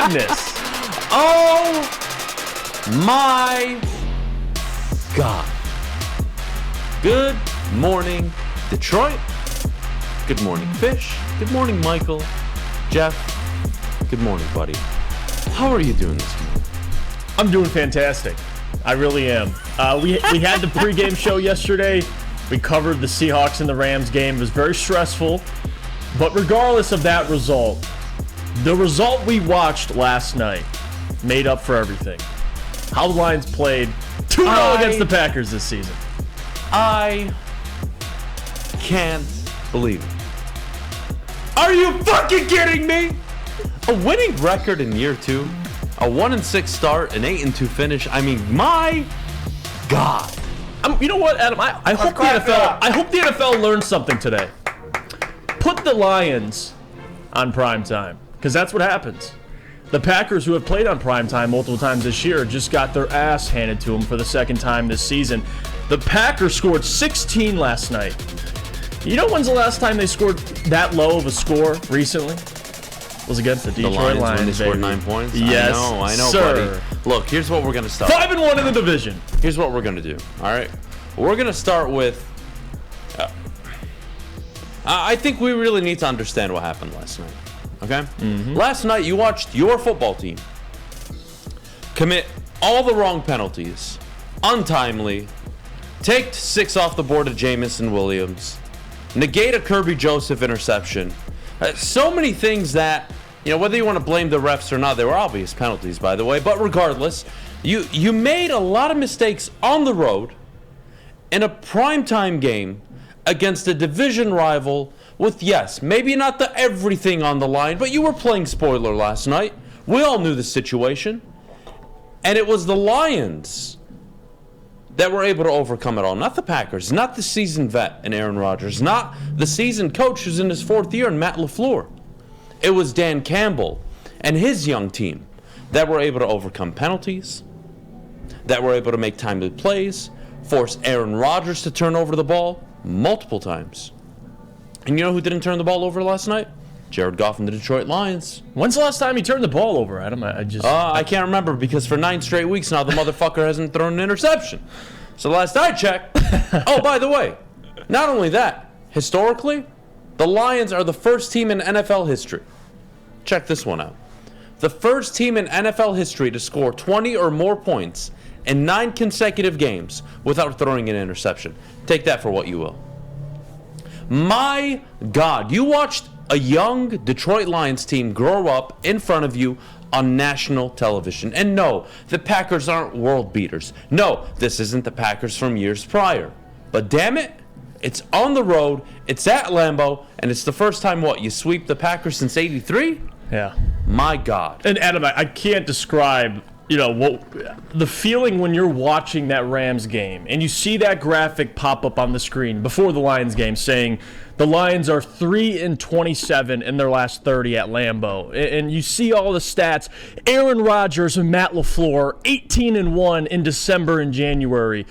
goodness. Oh my God. Good morning, Detroit. Good morning, Fish. Good morning, Michael. Jeff. Good morning, buddy. How are you doing this morning? I'm doing fantastic. I really am. We had the pregame show yesterday. We covered the Seahawks and the Rams game. It was very stressful. But regardless of that result, the result we watched last night made up for everything. How the Lions played 2-0 against the Packers this season. I can't believe it. Are you fucking kidding me? A winning record in year 2, a 1-6 start, an 8-2 finish. I mean, my God. You know what, Adam? I hope the NFL learned something today. Put the Lions on primetime, because that's what happens. The Packers, who have played on primetime multiple times this year, just got their ass handed to them for the second time this season. The Packers scored 16 last night. You know when's the last time they scored that low of a score recently? It was against the Detroit Lions. When they scored 9 points? Yes, I know, sir. buddy. Look, here's what we're going to start. 5-1 in the division. Here's what we're going to do, all right? We're going to start with... I think we really need to understand what happened last night, okay? Mm-hmm. Last night, you watched your football team commit all the wrong penalties, untimely, take 6 off the board of Jamison Williams, negate a Kirby Joseph interception. So many things that, whether you want to blame the refs or not, they were obvious penalties, by the way, but regardless, you made a lot of mistakes on the road in a primetime game against a division rival with, yes, maybe not the everything on the line, but you were playing spoiler last night. We all knew the situation. And it was the Lions that were able to overcome it all. Not the Packers, not the seasoned vet in Aaron Rodgers, not the seasoned coach who's in his 4th year in Matt LaFleur. It was Dan Campbell and his young team that were able to overcome penalties, that were able to make timely plays, force Aaron Rodgers to turn over the ball multiple times. And you know who didn't turn the ball over last night? Jared Goff and the Detroit Lions. When's the last time he turned the ball over, Adam? I can't remember, because for 9 straight weeks now, the motherfucker hasn't thrown an interception. So last I checked... Oh, by the way, not only that, historically, the Lions are the first team in NFL history. Check this one out. The first team in NFL history to score 20 or more points in 9 consecutive games without throwing an interception. Take that for what you will. My God, you watched a young Detroit Lions team grow up in front of you on national television. And no, the Packers aren't world beaters. No, this isn't the Packers from years prior. But damn it, it's on the road, it's at Lambeau, and it's the first time, you sweep the Packers since '83? Yeah. My God. And Adam, I can't describe... the feeling when you're watching that Rams game and you see that graphic pop up on the screen before the Lions game saying the Lions are 3-27 in their last 30 at Lambeau. And you see all the stats. Aaron Rodgers and Matt LaFleur, 18-1 in December and January.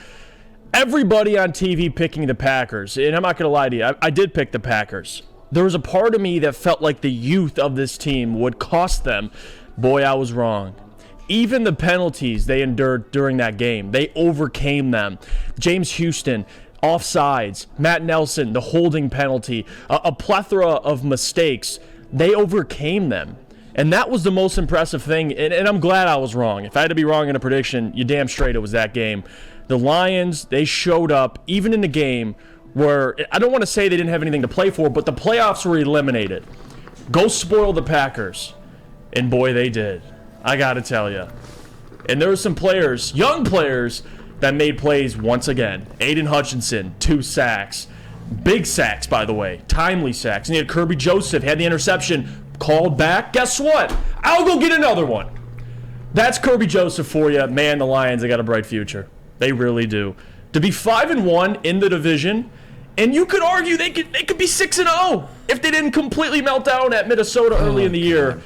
Everybody on TV picking the Packers. And I'm not going to lie to you, I did pick the Packers. There was a part of me that felt like the youth of this team would cost them. Boy, I was wrong. Even the penalties they endured during that game, they overcame them. James Houston, offsides, Matt Nelson, the holding penalty, a plethora of mistakes, they overcame them. And that was the most impressive thing, and I'm glad I was wrong. If I had to be wrong in a prediction, you damn straight it was that game. The Lions, they showed up, even in the game where, I don't want to say they didn't have anything to play for, but the playoffs were eliminated. Go spoil the Packers. And boy, they did. I got to tell you. And there were some players, young players, that made plays once again. Aiden Hutchinson, 2 sacks. Big sacks, by the way. Timely sacks. And you had Kirby Joseph, had the interception, called back. Guess what? I'll go get another one. That's Kirby Joseph for you. Man, the Lions, they got a bright future. They really do. To be 5-1 in the division, and you could argue they could be 6-0 if they didn't completely melt down at Minnesota early in the year.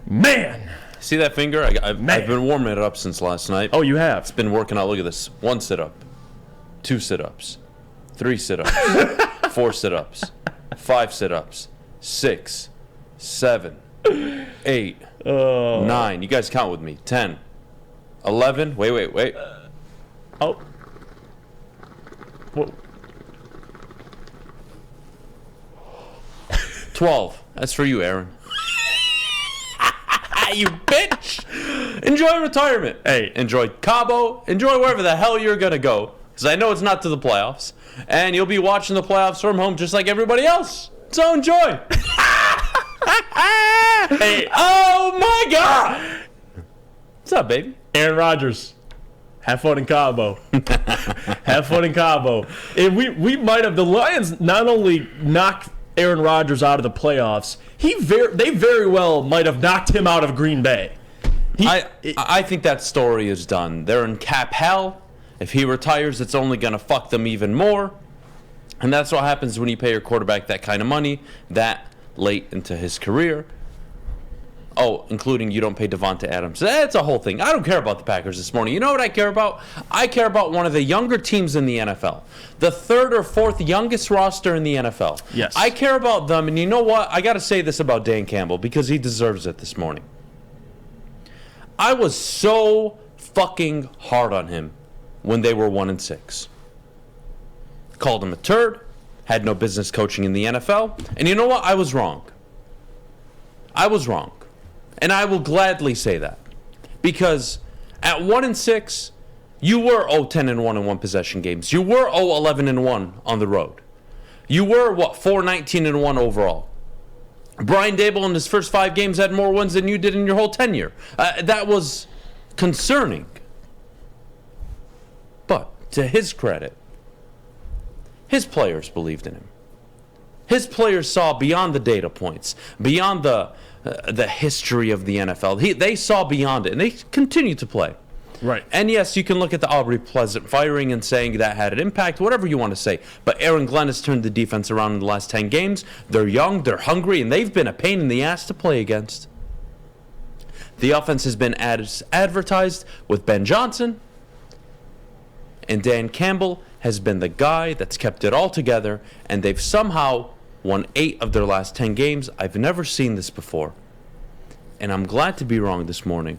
Man. See that finger? I've been warming it up since last night. Oh, you have? It's been working out. Look at this. 1 sit-up, 2 sit-ups, 3 sit-ups, 4 sit-ups, 5 sit-ups, 6, 7, 8, 9. You guys count with me. 10. 11. Wait. Oh. Whoa. 12. That's for you, Aaron. You bitch! Enjoy retirement. Hey, enjoy Cabo. Enjoy wherever the hell you're going to go. Because I know it's not to the playoffs. And you'll be watching the playoffs from home just like everybody else. So enjoy. Hey. Oh, my God. What's up, baby? Aaron Rodgers. Have fun in Cabo. Have fun in Cabo. And we might have, the Lions not only knocked Aaron Rodgers out of the playoffs, they very well might have knocked him out of Green Bay. I think that story is done. They're in cap hell. If he retires, it's only going to fuck them even more. And that's what happens when you pay your quarterback that kind of money that late into his career. Oh, including you don't pay Devonta Adams. That's a whole thing. I don't care about the Packers this morning. You know what I care about? I care about one of the younger teams in the NFL. The 3rd or 4th youngest roster in the NFL. Yes. I care about them, and you know what? I got to say this about Dan Campbell because he deserves it this morning. I was so fucking hard on him when they were 1-6. Called him a turd, had no business coaching in the NFL, and you know what? I was wrong. I was wrong. And I will gladly say that. Because at 1-6, you were 0-10-1 in one possession games. You were 0-11-1 on the road. You were, 4-19-1 overall. Brian Daboll in his first 5 games had more wins than you did in your whole tenure. That was concerning. But to his credit, his players believed in him. His players saw beyond the data points, beyond the history of the NFL. They saw beyond it, and they continue to play. Right. And yes, you can look at the Aubrey Pleasant firing and saying that had an impact, whatever you want to say. But Aaron Glenn has turned the defense around in the last 10 games. They're young, they're hungry, and they've been a pain in the ass to play against. The offense has been advertised with Ben Johnson, and Dan Campbell has been the guy that's kept it all together, and they've somehow won 8 of their last 10 games. I've never seen this before. And I'm glad to be wrong this morning.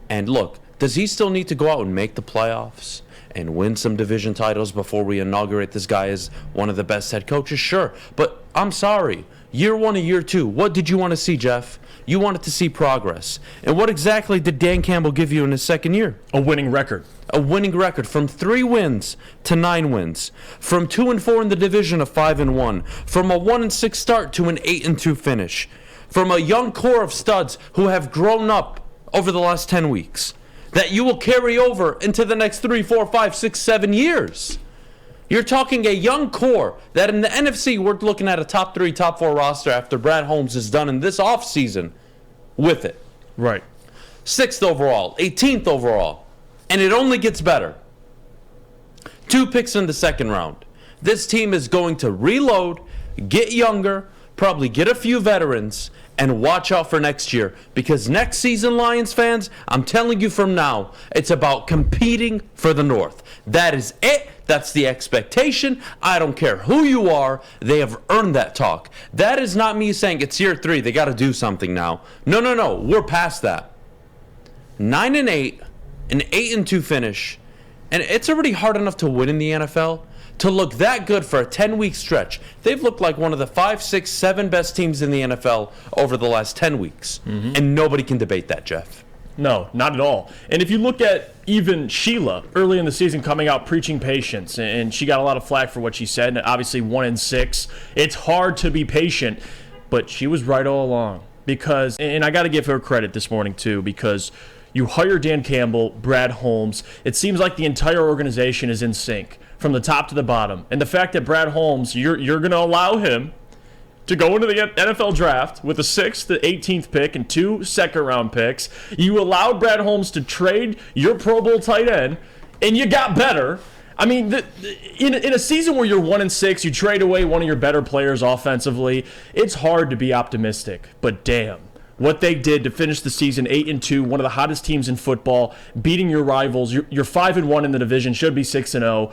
And look, does he still need to go out and make the playoffs and win some division titles before we inaugurate this guy as one of the best head coaches? Sure. But I'm sorry. Year 1 and year 2, what did you want to see, Jeff? You wanted to see progress. And what exactly did Dan Campbell give you in his second year? A winning record. A winning record from 3 wins to 9 wins. From 2-4 in the division to 5-1. From a 1-6 start to an 8-2 finish. From a young core of studs who have grown up over the last 10 weeks. That you will carry over into the next 3, 4, 5, 6, 7 years. You're talking a young core that in the NFC, we're looking at a top 3, top 4 roster after Brad Holmes is done in this offseason with it. Right. 6th overall, 18th overall. And it only gets better. 2 picks in the second round. This team is going to reload, get younger, probably get a few veterans, and watch out for next year. Because next season, Lions fans, I'm telling you from now, it's about competing for the North. That is it. That's the expectation. I don't care who you are. They have earned that talk. That is not me saying it's year 3. They got to do something now. No. We're past that. 9-8, an 8-2 finish. And it's already hard enough to win in the NFL. To look that good for a 10-week stretch. They've looked like one of the 5, 6, 7 best teams in the NFL over the last 10 weeks. Mm-hmm. And nobody can debate that, Jeff. No, not at all. And if you look at even Sheila early in the season coming out preaching patience, and she got a lot of flack for what she said, and obviously 1-6, it's hard to be patient, but she was right all along. Because, and I got to give her credit this morning too, because you hire Dan Campbell, Brad Holmes, it seems like the entire organization is in sync from the top to the bottom. And the fact that Brad Holmes, you're going to allow him to go into the NFL draft with the 6th, the 18th pick, and 2 second-round picks. You allowed Brad Holmes to trade your Pro Bowl tight end, and you got better. I mean, in a season where you're 1-6, you trade away one of your better players offensively, it's hard to be optimistic. But damn, what they did to finish the season 8-2, one of the hottest teams in football, beating your rivals. You're 5-1 in the division, should be 6-0.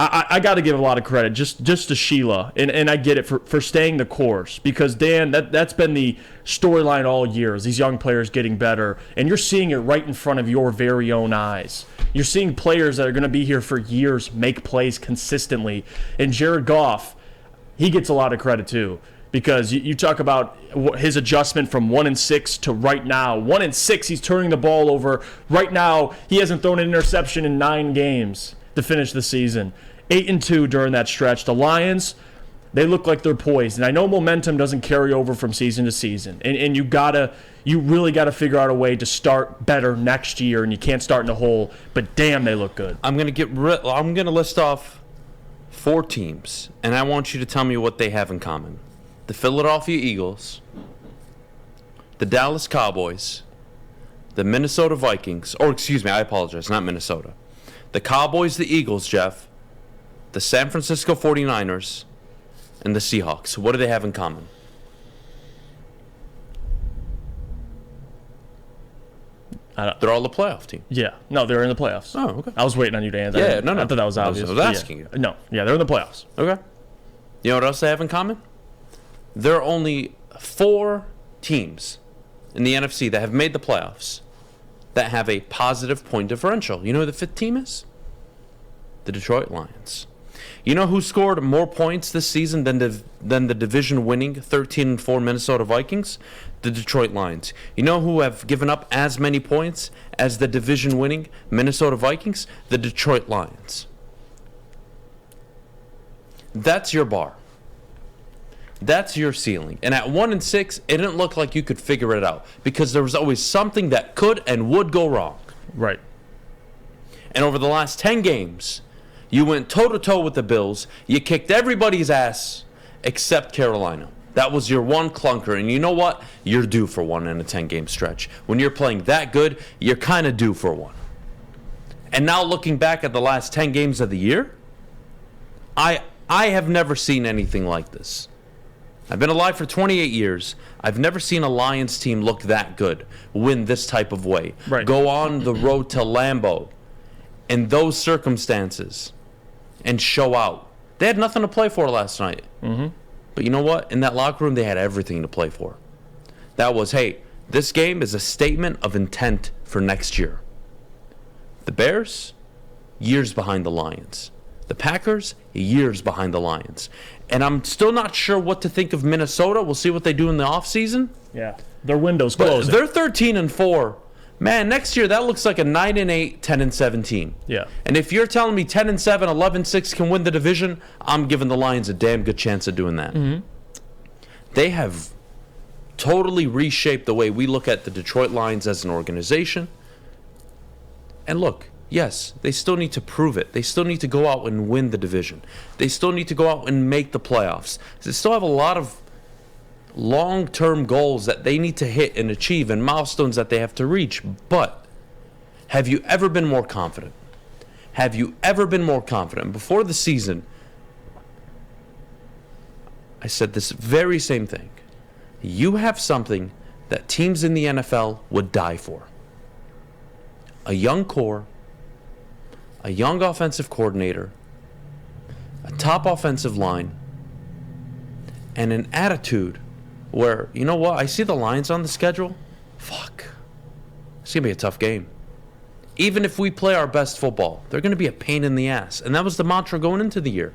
I got to give a lot of credit just to Sheila, and I get it for staying the course, because Dan, that's been the storyline all year, is these young players getting better, and you're seeing it right in front of your very own eyes. You're seeing players that are going to be here for years make plays consistently, and Jared Goff, he gets a lot of credit too, because you talk about his adjustment from 1-6 to right now. 1-6, he's turning the ball over. Right now, he hasn't thrown an interception in 9 games to finish the season. 8-2 during that stretch. The Lions, they look like they're poised. And I know momentum doesn't carry over from season to season. And you really got to figure out a way to start better next year, and you can't start in a hole. But damn, they look good. I'm going to list off 4 teams, and I want you to tell me what they have in common. The Philadelphia Eagles, the Dallas Cowboys, the Minnesota Vikings, or excuse me, I apologize, not Minnesota. The Cowboys, the Eagles, Jeff, the San Francisco 49ers, and the Seahawks. What do they have in common? They're all the playoff team. Yeah. No, they're in the playoffs. Oh, okay. I was waiting on you to answer. Yeah, no. I thought that was obvious. I was asking you. No, yeah, they're in the playoffs. Okay. You know what else they have in common? There are only 4 teams in the NFC that have made the playoffs that have a positive point differential. You know who the 5th team is? The Detroit Lions. You know who scored more points this season than the division-winning 13-4 Minnesota Vikings? The Detroit Lions. You know who have given up as many points as the division-winning Minnesota Vikings? The Detroit Lions. That's your bar. That's your ceiling. And at 1-6, it didn't look like you could figure it out, because there was always something that could and would go wrong. Right. And over the last 10 games, you went toe-to-toe with the Bills. You kicked everybody's ass except Carolina. That was your one clunker. And you know what? You're due for one in a 10-game stretch. When you're playing that good, you're kind of due for one. And now looking back at the last 10 games of the year, I have never seen anything like this. I've been alive for 28 years. I've never seen a Lions team look that good, win this type of way, right. Go on the road to Lambeau in those circumstances and show out. They had nothing to play for last night. Mm-hmm. But you know what? In that locker room, they had everything to play for. That was, hey, this game is a statement of intent for next year. The Bears, years behind the Lions. The Packers, years behind the Lions. And I'm still not sure what to think of Minnesota. We'll see what they do in the offseason. Yeah, their window's closing. They're 13-4. Man, next year that looks like a 9-8, 10-7 team. Yeah. And if you're telling me 10-7, 11-6 can win the division, I'm giving the Lions a damn good chance of doing that. Mm-hmm. They have totally reshaped the way we look at the Detroit Lions as an organization. And look, yes, they still need to prove it. They still need to go out and win the division. They still need to go out and make the playoffs. They still have a lot of long-term goals that they need to hit and achieve, and milestones that they have to reach. But have you ever been more confident? Have you ever been more confident? Before the season, I said this very same thing. You have something that teams in the NFL would die for. A young core, a young offensive coordinator, a top offensive line, and an attitude where, you know what, I see the Lions on the schedule. Fuck. It's going to be a tough game. Even if we play our best football, they're going to be a pain in the ass. And that was the mantra going into the year.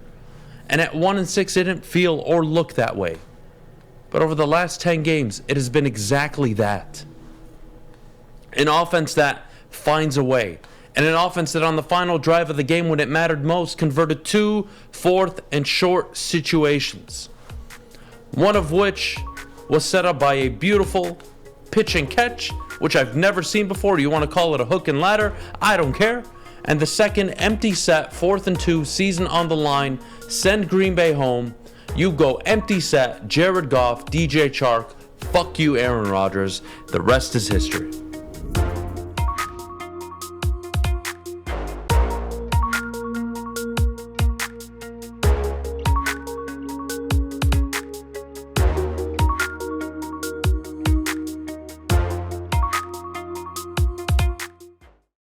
And at 1-6, it didn't feel or look that way. But over the last 10 games, it has been exactly that. An offense that finds a way. And an offense that on the final drive of the game when it mattered most converted 2 fourth and short situations. One of which was set up by a beautiful pitch and catch, which I've never seen before. You want to call it a hook and ladder? I don't care. And the second empty set, 4th and 2, season on the line, send Green Bay home. You go empty set, Jared Goff, DJ Chark, fuck you, Aaron Rodgers. The rest is history.